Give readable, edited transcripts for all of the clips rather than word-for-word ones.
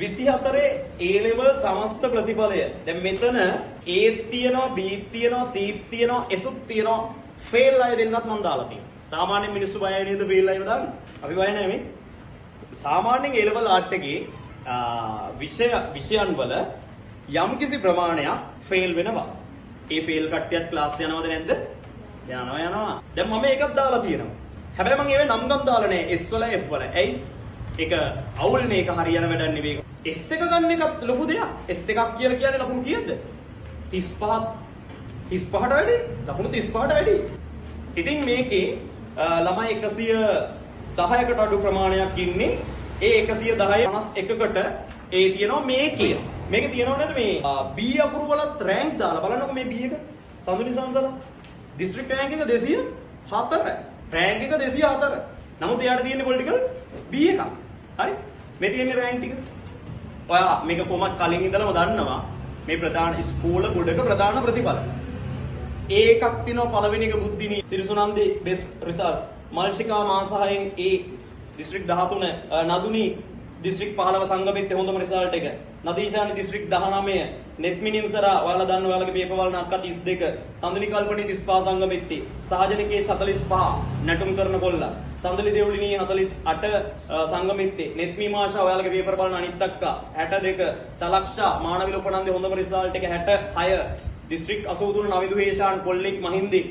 24 A level සමස්ත ප්‍රතිඵලය. දැන් මෙතන A තියෙනවා, B තියෙනවා, C තියෙනවා, S තියෙනවා. ෆේල් අය දෙන්නත් මම දාලා තියෙනවා. සාමාන්‍ය මිනිස්සු බයයි නේද ෆේල් අයව දාන්න? අපි බය නැහැ මේ. සාමාන්‍යයෙන් A level art එකේ විෂයන් වල යම්කිසි ප්‍රමාණයක් ෆේල් වෙනවා. ඒ ෆේල් කට්ටියත් ක්ලාස් යනවද නැද්ද? යනවා. දැන් මම ඒකක් දාලා තියෙනවා. හැබැයි මම ඒවේ නම් ගම් දාලා නැහැ. S වල F වල. ඇයි? ඒක අවුල්නේ, ඒක හරියන වැඩක් නෙවෙයි. S එක ගන්න එකත් ලොකු දෙයක්. S එකක් කියලා කියන්නේ ලකුණු කීයද? 35ට වැඩි. ලකුණු 35ට වැඩි. ඉතින් මේකේ ළමයි 110කට අඩු ප්‍රමාණයක් ඉන්නේ. ඒ 110 51කට ඒ තියෙනවා මේකේ. මේක තියෙනව නේද මේ B අකුරු වලත් රෑන්ක් දාලා බලන්නකො මේ B එක. සඳුනි සංසල දිස්ත්‍රික් රෑන්ක් එක 204. රෑන්ක් එක 204. නමුත් එයාට තියෙන්නේ පොලිටිකල් B එකක්. හරි? මේ තියෙන්නේ රෑන්ක් ටික. ඔයා මේක කොහොමද කලින් ඉඳලම දන්නවා මේ ප්‍රධාන ස්කූල ගොඩක ප්‍රධාන ප්‍රතිඵල. ඒකක් තියෙනවා පළවෙනි එක බුද්ධිනි සිරිසුනන්දේ බෙස්ට් රිසර්ච්. මල්ෂිකා මාස 6න් A දිස්ත්‍රික් 13 නදුනි දිස්ත්‍රික් 15 සංගමිත්තේ හොඳම රිසල්ට් එක. නදීෂානි දිස්ත්‍රික් 19 නෙත්මිනිම්සරා ඔයාලා දන්න ඔයාලගේ පේපර් වල නක්ක 32 සඳුනි කල්පණී 35 සංගමිත්තේ සහජනිකේ 45 නැටුම් කරන කොල්ලා සඳලි දෙව්ලිනී 48 සංගමිත්තේ නෙත්මි මාෂා ඔයාලගේ පේපර් බලන අනිත් අක්කා 62 චලක්ෂා මානවිල උපනන්දේ හොඳම රිසල්ට් එක 66 දිස්ත්‍රික් 83 නවිදු හේෂාන් කොල්ලෙක් මහින්දි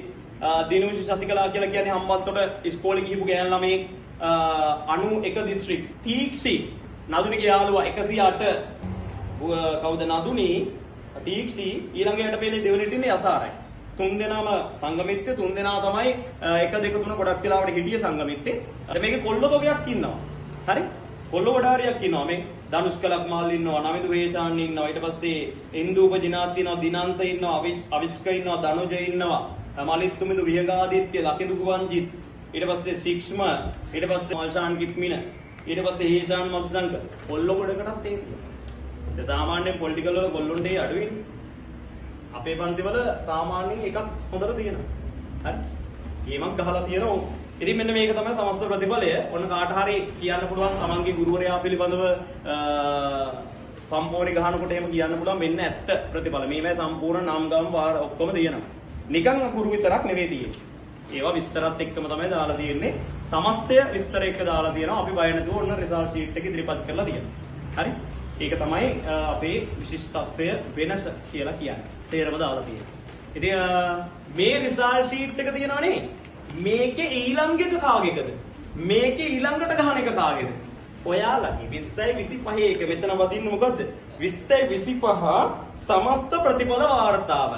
දිනුෂි ශසිකලා කියලා කියන්නේ හම්බන්තොට ඉස්කෝලේ ගිහපු ගෑන් ළමයි 91 දිස්ත්‍රික් තීක්ෂි නදුනිගේ යාළුවා 108 කවුද නදුනි තීක්ෂි ඊළඟට පේන්නේ දෙවෙනිට ඉන්නේ අසාරයි තුන් දෙනාම සංගමිත්තේ තුන් දෙනා තමයි 1 2 3 ගොඩක් වෙලාවට හිටියේ සංගමිත්තේ මේකේ කොල්ල තෝගයක් ඉන්නවා හරි කොල්ල වඩාරියක් ඉන්නවා මේ ධනුෂ්කලක් මාල් ඉන්නවා නමිදු වේෂාන් ඉන්නවා ඊට පස්සේ ඉන්දුප ජිනාත් ඉන්නවා දිනන්ත ඉන්නවා අවිෂ්ක ඉන්නවා දනුජ ඉන්නවා මලිත්තුමිදු විහගාදිත්‍ය ලකිදු ගුවන්ජිත් ඊට පස්සේ ශික්ෂ්ම ඊට පස්සේ මල්ෂාන් කිත්මින ඊට පස්සේ හේෂාන් මත්සංක කොල්ල ගොඩකටත් තියෙනවා ඒ සාමාන්‍යයෙන් පොලිටිකල් වල කොල්ලොන්ට ඒ අඩුයිනේ අපේ පන්ති වල සාමාන්‍යයෙන් එකක් හොඳට තියෙනවා හරි ගේමක් ගහලා තියෙනවා ඉතින් මෙන්න මේක තමයි සමස්ත ප්‍රතිඵලය ඔන්න කාට හරි කියන්න පුළුවන් තමන්ගේ ගුරුවරයා පිළිබඳව පම්පෝරි ගහනකොට එහෙම කියන්න පුළුවන් මෙන්න ඇත්ත ප්‍රතිඵල මේවයි සම්පූර්ණ නම් ගම් වාර ඔක්කොම තියෙනවා නිකන් අකුරු විතරක් නෙවෙයි තියෙන්නේ ඒවා විස්තරත් එක්කම තමයි දාලා තියෙන්නේ සමස්තය විස්තර එක්ක දාලා තියෙනවා අපි බය නැතුව ඔන්න රිසල්ට් ෂීට් එක ඉදිරිපත් කරලා තියෙනවා හරි ඒක තමයි අපේ විශිෂ්ටත්වය වෙනස කියලා කියන්නේ සේරම දාලා තියෙනවා ඉතින් මේ රිසල්ට් ෂීට් එක තියෙනවනේ මේකේ ඊළඟ එක කාගේද මේකේ ඊළඟට ගහන එක කාගේද ඔයාලගේ 20යි 25 එක මෙතන වදින්න මොකද්ද 20යි 25 සමස්ත ප්‍රතිඵල වාර්තාව